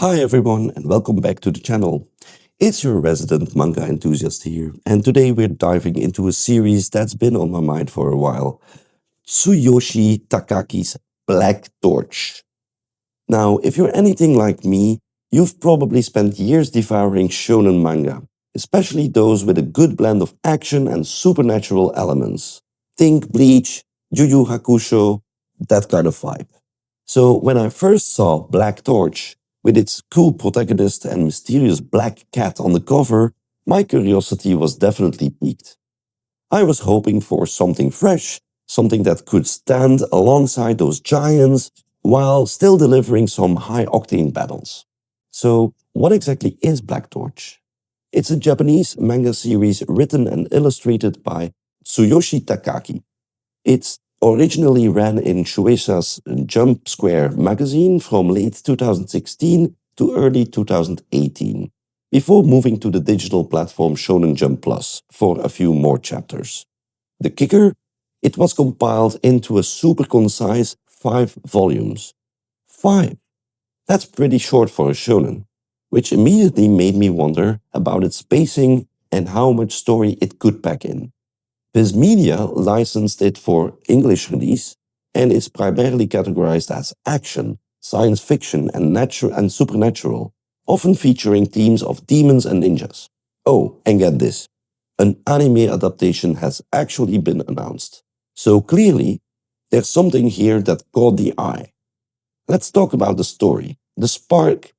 Hi everyone and welcome back to the channel. It's your resident manga enthusiast here, and today we're diving into a series that's been on my mind for a while. Tsuyoshi Takaki's Black Torch. Now, if you're anything like me, you've probably spent years devouring shonen manga, especially those with a good blend of action and supernatural elements. Think Bleach, Yu Yu Hakusho, that kind of vibe. So when I first saw Black Torch, with its cool protagonist and mysterious black cat on the cover, my curiosity was definitely piqued. I was hoping for something fresh, something that could stand alongside those giants while still delivering some high-octane battles. So, what exactly is Black Torch? It's a Japanese manga series written and illustrated by Tsuyoshi Takaki. It originally ran in Shueisha's Jump Square magazine from late 2016 to early 2018, before moving to the digital platform Shonen Jump Plus for a few more chapters. The kicker? It was compiled into a super concise 5 volumes. 5! That's pretty short for a shonen, which immediately made me wonder about its pacing and how much story it could pack in. Viz Media licensed it for English release and is primarily categorized as action, science fiction, and supernatural, often featuring themes of demons and ninjas. Oh, and get this, an anime adaptation has actually been announced. So clearly, there's something here that caught the eye. Let's talk about the story. Let's talk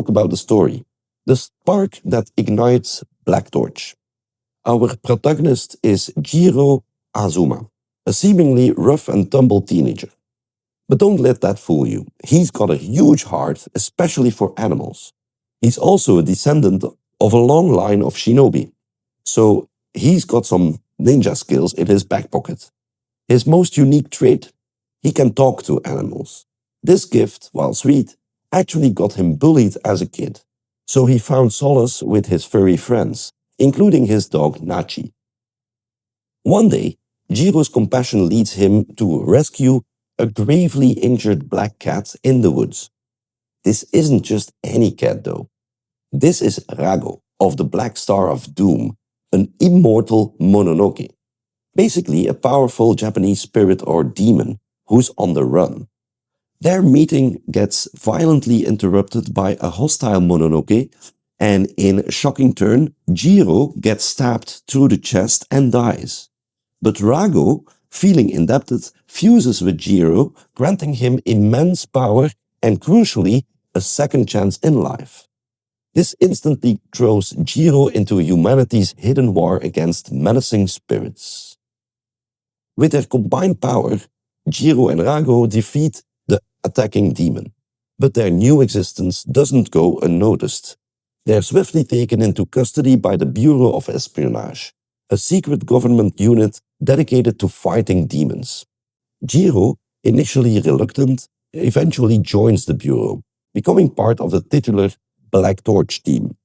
about the story. The spark that ignites Black Torch. Our protagonist is Jiro Azuma, a seemingly rough and tumble teenager. But don't let that fool you. He's got a huge heart, especially for animals. He's also a descendant of a long line of shinobi, so he's got some ninja skills in his back pocket. His most unique trait? He can talk to animals. This gift, while sweet, actually got him bullied as a kid. So he found solace with his furry friends, including his dog Nachi. One day, Jiro's compassion leads him to rescue a gravely injured black cat in the woods. This isn't just any cat though. This is Rago of the Black Star of Doom, an immortal mononoke. Basically a powerful Japanese spirit or demon who's on the run. Their meeting gets violently interrupted by a hostile mononoke, and in a shocking turn, Jiro gets stabbed through the chest and dies. But Rago, feeling indebted, fuses with Jiro, granting him immense power and, crucially, a second chance in life. This instantly throws Jiro into humanity's hidden war against menacing spirits. With their combined power, Jiro and Rago defeat the attacking demon. But their new existence doesn't go unnoticed. They're swiftly taken into custody by the Bureau of Espionage, a secret government unit dedicated to fighting demons. Jiro, initially reluctant, eventually joins the Bureau, becoming part of the titular Black Torch team.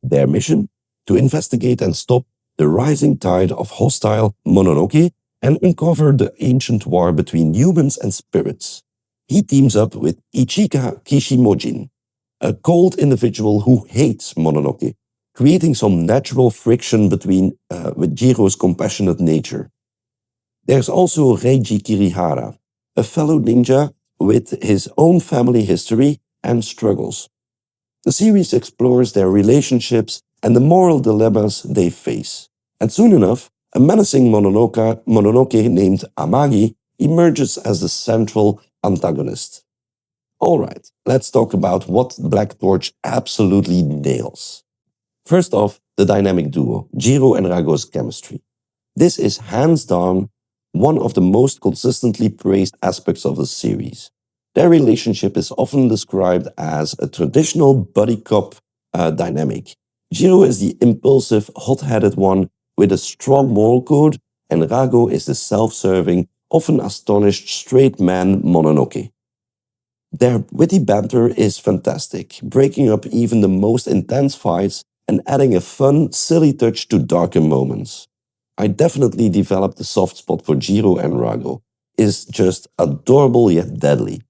Their mission? To investigate and stop the rising tide of hostile mononoke and uncover the ancient war between humans and spirits. He teams up with Ichika Kishimojin, a cold individual who hates mononoke, creating some natural friction with Jiro's compassionate nature. There's also Reiji Kirihara, a fellow ninja with his own family history and struggles. The series explores their relationships and the moral dilemmas they face. And soon enough, a menacing mononoke named Amagi emerges as the central antagonist. Alright, let's talk about what Black Torch absolutely nails. First off, the dynamic duo, Jiro and Rago's chemistry. This is hands down one of the most consistently praised aspects of the series. Their relationship is often described as a traditional buddy cop dynamic. Jiro is the impulsive, hot-headed one with a strong moral code, and Rago is the self-serving, often astonished straight man mononoke. Their witty banter is fantastic, breaking up even the most intense fights and adding a fun, silly touch to darker moments. I definitely developed a soft spot for Jiro and Rago. Is just adorable yet deadly.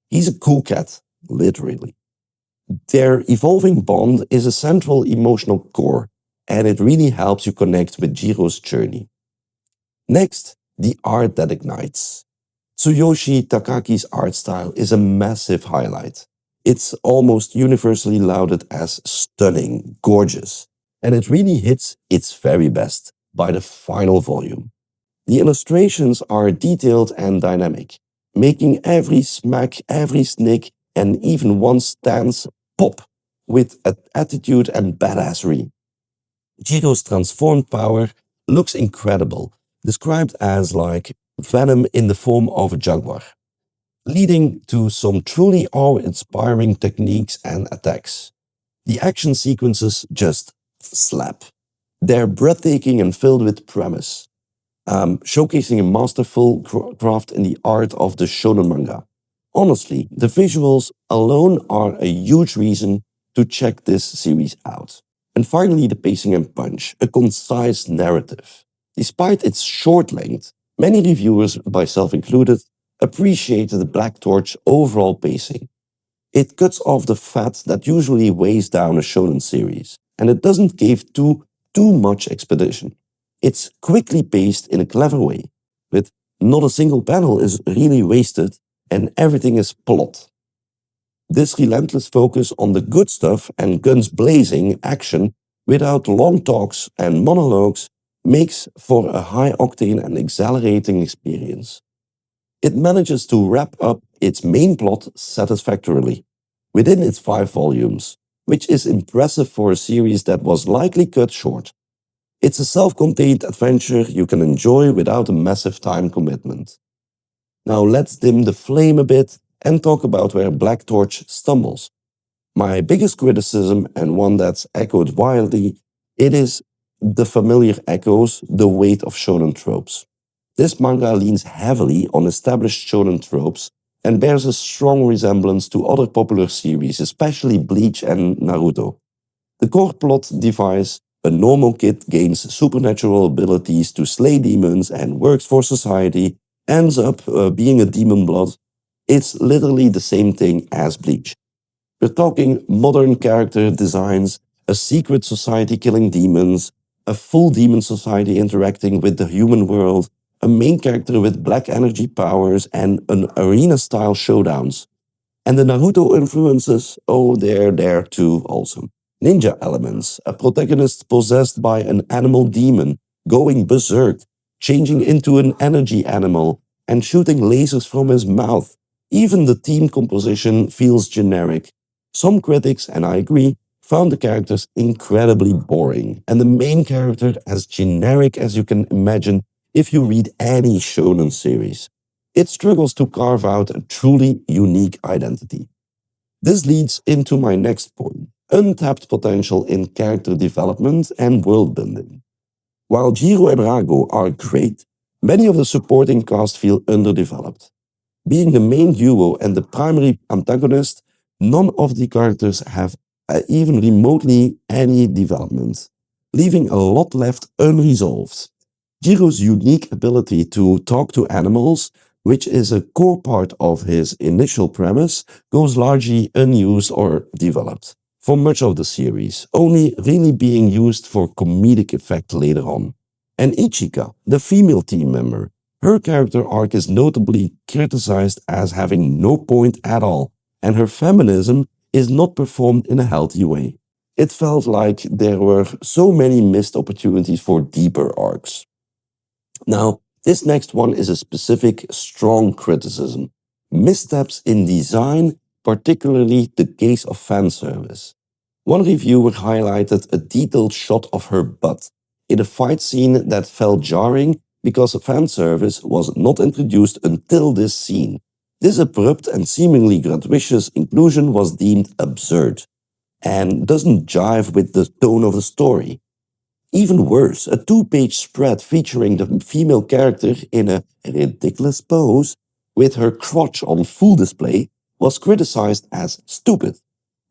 He's a cool cat, literally. Their evolving bond is a central emotional core, and it really helps you connect with Jiro's journey. Next, the art that ignites. Tsuyoshi Takaki's art style is a massive highlight. It's almost universally lauded as stunning, gorgeous, and it really hits its very best by the final volume. The illustrations are detailed and dynamic, making every smack, every snick, and even one stance pop with attitude and badassery. Jiro's transformed power looks incredible, described as like venom in the form of a jaguar, leading to some truly awe-inspiring techniques and attacks. The action sequences just slap. They're breathtaking and filled with premise, showcasing a masterful craft in the art of the shonen manga. Honestly, the visuals alone are a huge reason to check this series out. And finally, the pacing and punch, a concise narrative. Despite its short length, many reviewers, myself included, appreciated the Black Torch overall pacing. It cuts off the fat that usually weighs down a shonen series, and it doesn't give too much expedition. It's quickly paced in a clever way, with not a single panel is really wasted and everything is plot. This relentless focus on the good stuff and guns blazing action without long talks and monologues makes for a high octane and exhilarating experience. It manages to wrap up its main plot satisfactorily within its 5 volumes, which is impressive for a series that was likely cut short. It's a self-contained adventure you can enjoy without a massive time commitment. Now let's dim the flame a bit and talk about where Black Torch stumbles. My biggest criticism, and one that's echoed wildly, it is the familiar echoes, the weight of shonen tropes. This manga leans heavily on established shonen tropes and bears a strong resemblance to other popular series, especially Bleach and Naruto. The core plot device: a normal kid gains supernatural abilities to slay demons and works for society, ends up being a demon blood. It's literally the same thing as Bleach. We're talking modern character designs, a secret society killing demons, a full demon society interacting with the human world, a main character with black energy powers, and an arena-style showdowns. And the Naruto influences, oh, they're there too also. Ninja elements, a protagonist possessed by an animal demon, going berserk, changing into an energy animal, and shooting lasers from his mouth. Even the team composition feels generic. Some critics, and I agree, found the characters incredibly boring, and the main character as generic as you can imagine if you read any shonen series. It struggles to carve out a truly unique identity. This leads into my next point: untapped potential in character development and world building. While Jiro and Rago are great, many of the supporting cast feel underdeveloped. Being the main duo and the primary antagonist, none of the characters have even remotely any development, leaving a lot left unresolved. Jiro's unique ability to talk to animals, which is a core part of his initial premise, goes largely unused or developed for much of the series, only really being used for comedic effect later on. And Ichika, the female team member, her character arc is notably criticized as having no point at all, and her feminism is not performed in a healthy way. It felt like there were so many missed opportunities for deeper arcs. Now, this next one is a specific, strong criticism: missteps in design, particularly the case of fan service. One reviewer highlighted a detailed shot of her butt in a fight scene that felt jarring because fan service was not introduced until this scene. This abrupt and seemingly gratuitous inclusion was deemed absurd and doesn't jive with the tone of the story. Even worse, a 2-page spread featuring the female character in a ridiculous pose with her crotch on full display was criticized as stupid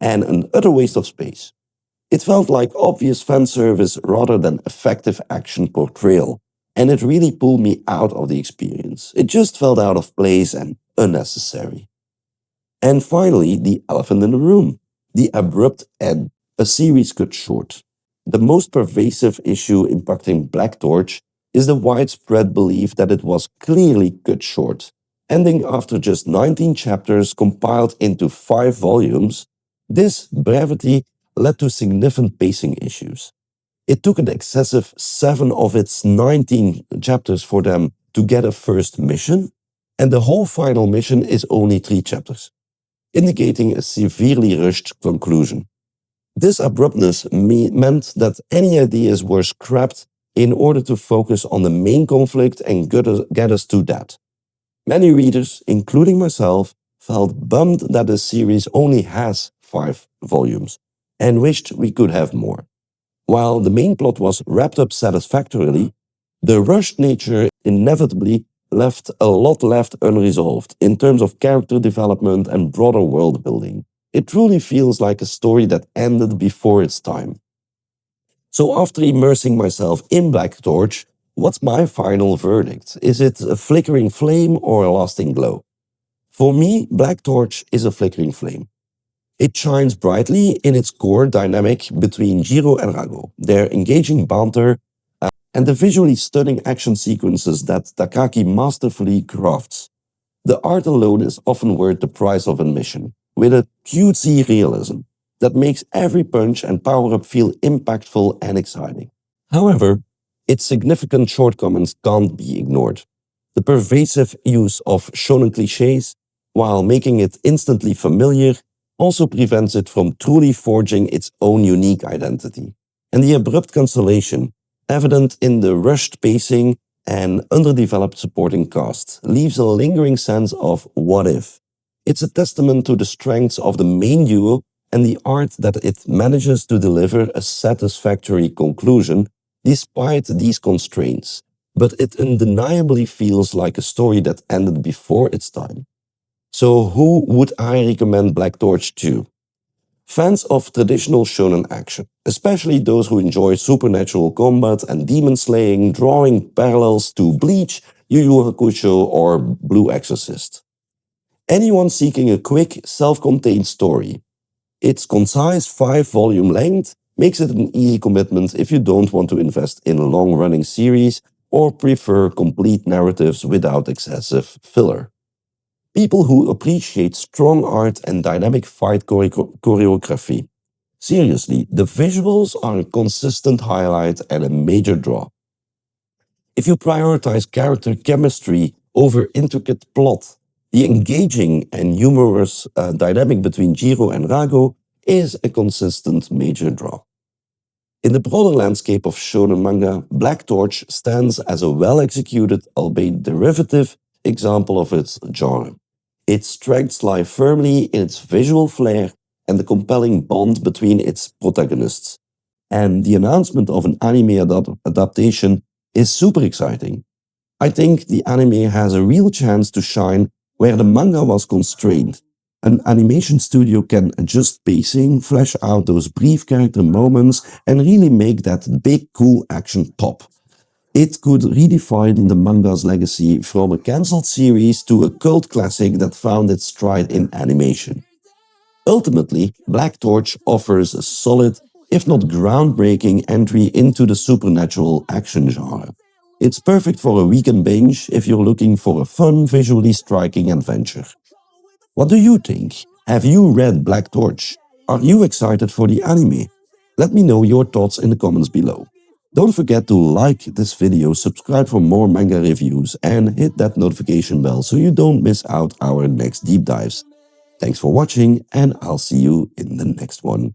and an utter waste of space. It felt like obvious fan service rather than effective action portrayal, and it really pulled me out of the experience. It just felt out of place and unnecessary. And finally, the elephant in the room, the abrupt end, a series cut short. The most pervasive issue impacting Black Torch is the widespread belief that it was clearly cut short. Ending after just 19 chapters compiled into 5 volumes, this brevity led to significant pacing issues. It took an excessive 7 of its 19 chapters for them to get a first mission, and the whole final mission is only 3 chapters, indicating a severely rushed conclusion. This abruptness meant that any ideas were scrapped in order to focus on the main conflict and get us to that. Many readers, including myself, felt bummed that the series only has 5 volumes and wished we could have more. While the main plot was wrapped up satisfactorily, the rushed nature inevitably left a lot left unresolved in terms of character development and broader world building. It truly feels like a story that ended before its time. So after immersing myself in Black Torch, what's my final verdict? Is it a flickering flame or a lasting glow? For me, Black Torch is a flickering flame. It shines brightly in its core dynamic between Jiro and Rago, their engaging banter, and the visually stunning action sequences that Takaki masterfully crafts. The art alone is often worth the price of admission, with a cutesy realism that makes every punch and power-up feel impactful and exciting. However, its significant shortcomings can't be ignored. The pervasive use of shonen clichés, while making it instantly familiar, also prevents it from truly forging its own unique identity. And the abrupt cancellation, evident in the rushed pacing and underdeveloped supporting cast, leaves a lingering sense of what if. It's a testament to the strengths of the main duo and the art that it manages to deliver a satisfactory conclusion despite these constraints, but it undeniably feels like a story that ended before its time. So who would I recommend Black Torch to? Fans of traditional shonen action, especially those who enjoy supernatural combat and demon slaying, drawing parallels to Bleach, Yu Yu Hakusho, or Blue Exorcist. Anyone seeking a quick, self-contained story. Its concise 5-volume length makes it an easy commitment if you don't want to invest in a long-running series or prefer complete narratives without excessive filler. People who appreciate strong art and dynamic fight choreography. Seriously, the visuals are a consistent highlight and a major draw. If you prioritize character chemistry over intricate plot, the engaging and humorous dynamic between Jiro and Rago is a consistent major draw. In the broader landscape of shonen manga, Black Torch stands as a well-executed, albeit derivative, example of its genre. Its strengths lie firmly in its visual flair and the compelling bond between its protagonists. And the announcement of an anime adaptation is super exciting. I think the anime has a real chance to shine where the manga was constrained. An animation studio can adjust pacing, flesh out those brief character moments, and really make that big, cool action pop. It could redefine the manga's legacy from a cancelled series to a cult classic that found its stride in animation. Ultimately, Black Torch offers a solid, if not groundbreaking, entry into the supernatural action genre. It's perfect for a weekend binge if you're looking for a fun, visually striking adventure. What do you think? Have you read Black Torch? Are you excited for the anime? Let me know your thoughts in the comments below. Don't forget to like this video, subscribe for more manga reviews, and hit that notification bell so you don't miss out our next deep dives. Thanks for watching, and I'll see you in the next one.